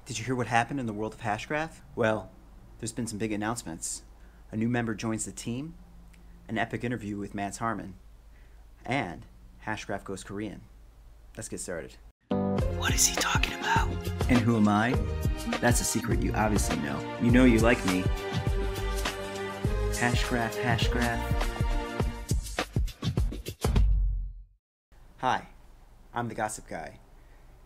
Did you hear what happened in the world of Hashgraph? Well, there's been some big announcements. A new member joins the team, an epic interview with Mance Harmon, and Hashgraph goes Korean. Let's get started. What is he talking about? And who am I? That's a secret you obviously know. You know you like me. Hashgraph, Hashgraph. Hi, I'm the Gossip Guy,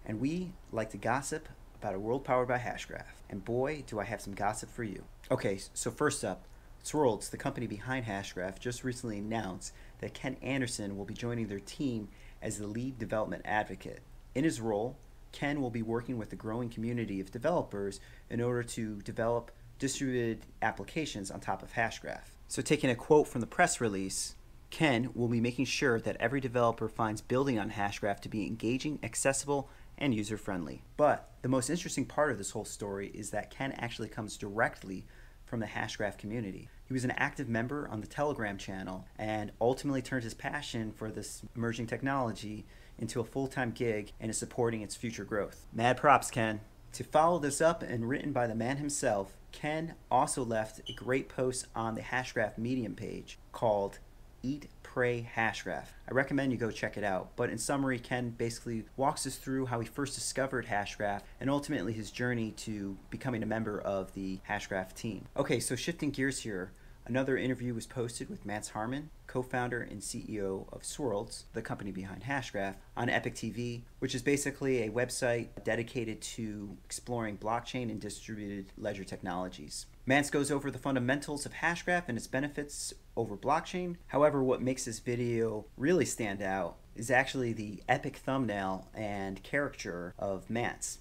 and we like to gossip about a world powered by Hashgraph. And boy, do I have some gossip for you. Okay, so first up, Swirlds, the company behind Hashgraph, just recently announced that Ken Anderson will be joining their team as the lead development advocate. In his role, Ken will be working with the growing community of developers in order to develop distributed applications on top of Hashgraph. So taking a quote from the press release, Ken will be making sure that every developer finds building on Hashgraph to be engaging, accessible, and user-friendly. But the most interesting part of this whole story is that Ken actually comes directly from the Hashgraph community. He was an active member on the Telegram channel and ultimately turned his passion for this emerging technology into a full-time gig and is supporting its future growth. Mad props, Ken. To follow this up and written by the man himself, Ken also left a great post on the Hashgraph Medium page called Eat.Pray.Hashgraph. I recommend you go check it out, but in summary, Ken basically walks us through how he first discovered Hashgraph and ultimately his journey to becoming a member of the Hashgraph team. Okay, so shifting gears here, another interview was posted with Mance Harmon, co-founder and CEO of Swirlds, the company behind Hashgraph, on Epic TV, which is basically a website dedicated to exploring blockchain and distributed ledger technologies. Mance goes over the fundamentals of Hashgraph and its benefits over blockchain. However, what makes this video really stand out is actually the epic thumbnail and caricature of Mance.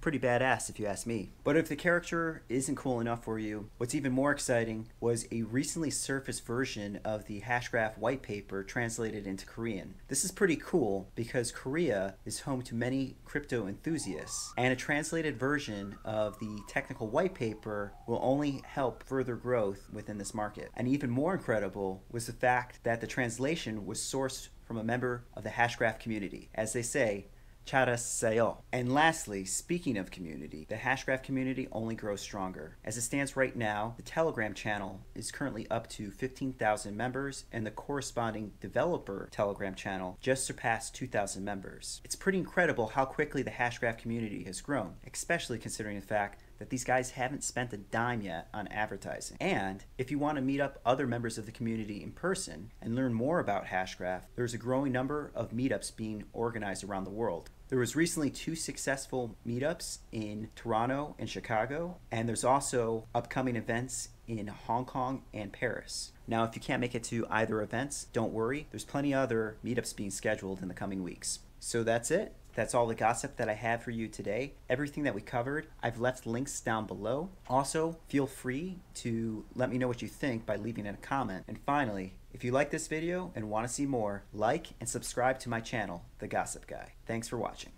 Pretty badass if you ask me. But if the character isn't cool enough for you, what's even more exciting was a recently surfaced version of the Hashgraph white paper translated into Korean. This is pretty cool because Korea is home to many crypto enthusiasts, and a translated version of the technical white paper will only help further growth within this market. And even more incredible was the fact that the translation was sourced from a member of the Hashgraph community. As they say, 잘했어요. And lastly, speaking of community, the Hashgraph community only grows stronger. As it stands right now, the Telegram channel is currently up to 15,000 members, and the corresponding developer Telegram channel just surpassed 2,000 members. It's pretty incredible how quickly the Hashgraph community has grown, especially considering the fact that these guys haven't spent a dime yet on advertising. And if you want to meet up other members of the community in person and learn more about Hashgraph, there's a growing number of meetups being organized around the world. There was recently 2 successful meetups in Toronto and Chicago, and there's also upcoming events in Hong Kong and Paris. Now, if you can't make it to either events, don't worry. There's plenty of other meetups being scheduled in the coming weeks. So that's it. That's all the gossip that I have for you today. Everything that we covered, I've left links down below. Also, feel free to let me know what you think by leaving a comment. And finally, if you like this video and want to see more, like and subscribe to my channel, The Gossip Guy. Thanks for watching.